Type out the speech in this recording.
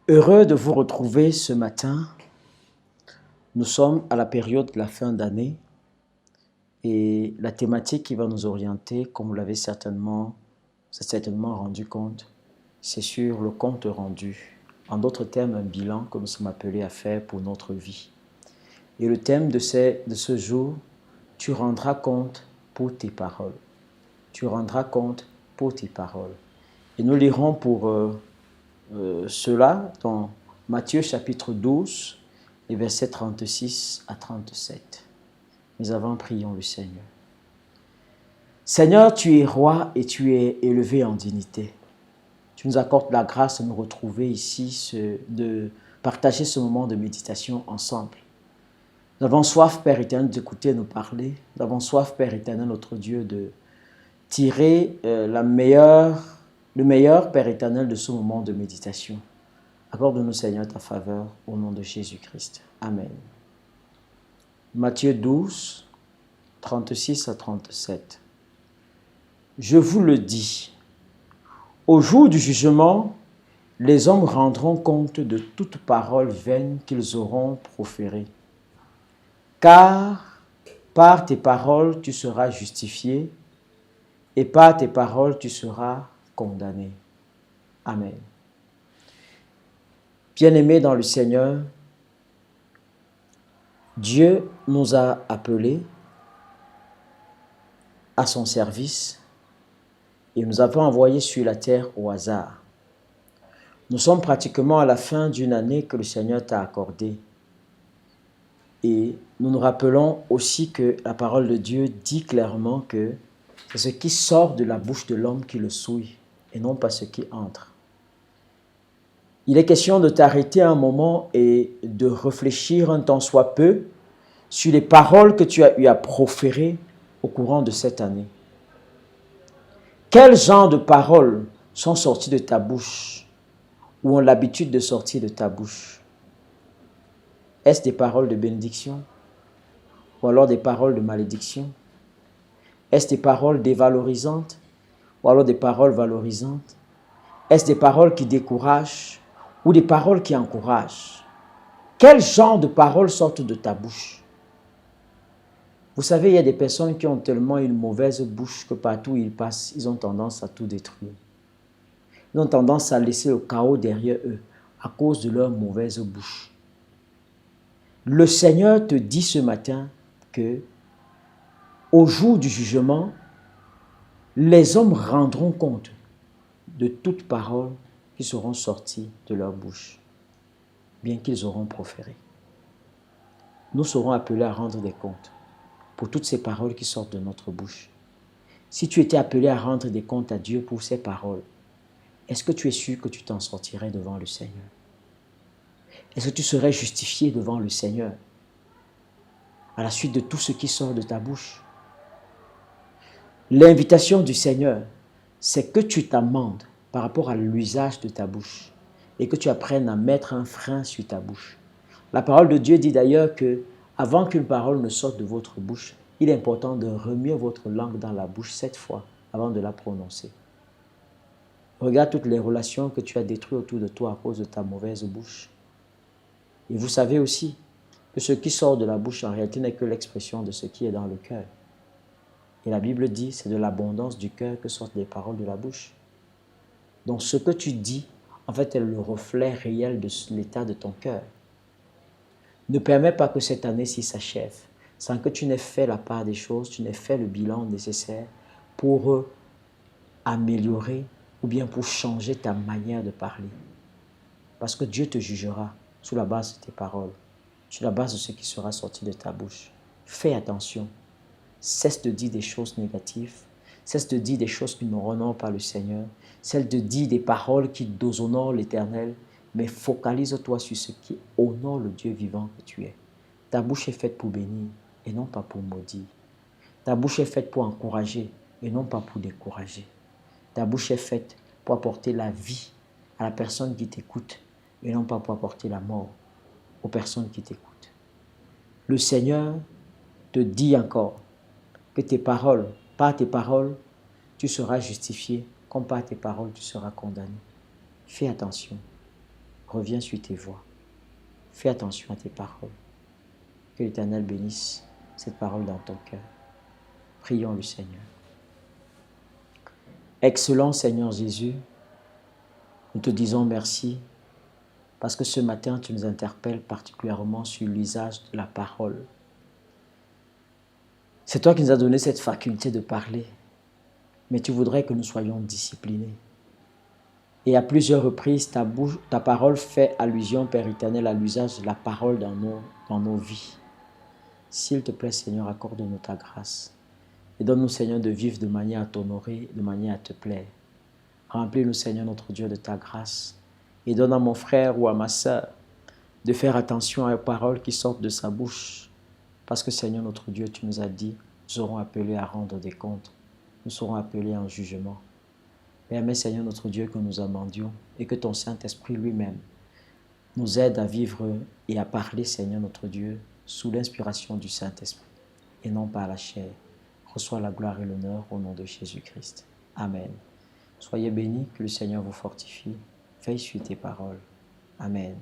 Heureux de vous retrouver ce matin. Nous sommes à la période de la fin d'année et la thématique qui va nous orienter, comme vous l'avez certainement rendu compte, c'est sur le compte rendu. En d'autres termes, un bilan que nous sommes appelés à faire pour notre vie. Et le thème de ce jour, tu rendras compte pour tes paroles. Tu rendras compte pour tes paroles. Et nous lirons pour cela dans Matthieu chapitre 12, les versets 36 à 37. Mais avant, prions le Seigneur. Seigneur, tu es roi et tu es élevé en dignité. Tu nous accordes la grâce de nous retrouver ici, de partager ce moment de méditation ensemble. Nous avons soif, Père éternel, d'écouter nous parler. Nous avons soif, Père éternel, notre Dieu, de tirer le meilleur, Père éternel, de ce moment de méditation. Accorde-nous, Seigneur, ta faveur au nom de Jésus-Christ. Amen. Matthieu 12, 36 à 37. Je vous le dis, au jour du jugement, les hommes rendront compte de toute parole vaine qu'ils auront proférée. Car par tes paroles tu seras justifié et par tes paroles tu seras condamné. Amen. Bien-aimés dans le Seigneur, Dieu nous a appelés à son service et nous avons envoyé sur la terre au hasard. Nous sommes pratiquement à la fin d'une année que le Seigneur t'a accordée. Et nous nous rappelons aussi que la parole de Dieu dit clairement que c'est ce qui sort de la bouche de l'homme qui le souille et non pas ce qui entre. Il est question de t'arrêter un moment et de réfléchir un tant soit peu sur les paroles que tu as eu à proférer au courant de cette année. Quel genre de paroles sont sorties de ta bouche ou ont l'habitude de sortir de ta bouche? Est-ce des paroles de bénédiction ou alors des paroles de malédiction? Est-ce des paroles dévalorisantes ou alors des paroles valorisantes? Est-ce des paroles qui découragent ou des paroles qui encouragent? Quel genre de paroles sortent de ta bouche? Vous savez, il y a des personnes qui ont tellement une mauvaise bouche que partout où ils passent, ils ont tendance à tout détruire. Ils ont tendance à laisser le chaos derrière eux à cause de leur mauvaise bouche. Le Seigneur te dit ce matin que au jour du jugement, les hommes rendront compte de toutes paroles qui seront sorties de leur bouche, bien qu'ils auront proféré. Nous serons appelés à rendre des comptes pour toutes ces paroles qui sortent de notre bouche. Si tu étais appelé à rendre des comptes à Dieu pour ces paroles, est-ce que tu es sûr que tu t'en sortirais devant le Seigneur? Est-ce que tu serais justifié devant le Seigneur à la suite de tout ce qui sort de ta bouche? L'invitation du Seigneur, c'est que tu t'amendes par rapport à l'usage de ta bouche et que tu apprennes à mettre un frein sur ta bouche. La parole de Dieu dit d'ailleurs que avant qu'une parole ne sorte de votre bouche, il est important de remuer votre langue dans la bouche 7 fois avant de la prononcer. Regarde toutes les relations que tu as détruites autour de toi à cause de ta mauvaise bouche. Et vous savez aussi que ce qui sort de la bouche en réalité n'est que l'expression de ce qui est dans le cœur. Et la Bible dit, c'est de l'abondance du cœur que sortent les paroles de la bouche. Donc ce que tu dis, en fait, est le reflet réel de l'état de ton cœur. Ne permets pas que cette année-ci s'achève sans que tu n'aies fait la part des choses, tu n'aies fait le bilan nécessaire pour améliorer ou bien pour changer ta manière de parler. Parce que Dieu te jugera sur la base de tes paroles, sur la base de ce qui sera sorti de ta bouche. Fais attention. Cesse de dire des choses négatives, cesse de dire des choses qui n'honorent pas le Seigneur, cesse de dire des paroles qui déshonorent l'Éternel, mais focalise-toi sur ce qui honore le Dieu vivant que tu es. Ta bouche est faite pour bénir et non pas pour maudire. Ta bouche est faite pour encourager et non pas pour décourager. Ta bouche est faite pour apporter la vie à la personne qui t'écoute et non pas pour apporter la mort aux personnes qui t'écoutent. Le Seigneur te dit encore que tes paroles, par tes paroles, tu seras justifié, comme par tes paroles, tu seras condamné. Fais attention. Reviens sur tes voies. Fais attention à tes paroles. Que l'Éternel bénisse cette parole dans ton cœur. Prions le Seigneur. Excellent Seigneur Jésus, nous te disons merci parce que ce matin tu nous interpelles particulièrement sur l'usage de la parole. C'est toi qui nous as donné cette faculté de parler, mais tu voudrais que nous soyons disciplinés. Et à plusieurs reprises, ta parole fait allusion, Père éternel, à l'usage de la parole dans nos vies. S'il te plaît, Seigneur, accorde-nous ta grâce. Et donne-nous, Seigneur, de vivre de manière à t'honorer, de manière à te plaire. Remplis-nous, Seigneur, notre Dieu, de ta grâce. Et donne à mon frère ou à ma sœur de faire attention aux paroles qui sortent de sa bouche. Parce que, Seigneur, notre Dieu, tu nous as dit, nous serons appelés à rendre des comptes. Nous serons appelés en jugement. Permets, Seigneur, notre Dieu, que nous amendions et que ton Saint-Esprit lui-même nous aide à vivre et à parler, Seigneur, notre Dieu, sous l'inspiration du Saint-Esprit et non pas à la chair. Reçois la gloire et l'honneur au nom de Jésus-Christ. Amen. Soyez bénis, que le Seigneur vous fortifie. Veille sur tes paroles. Amen.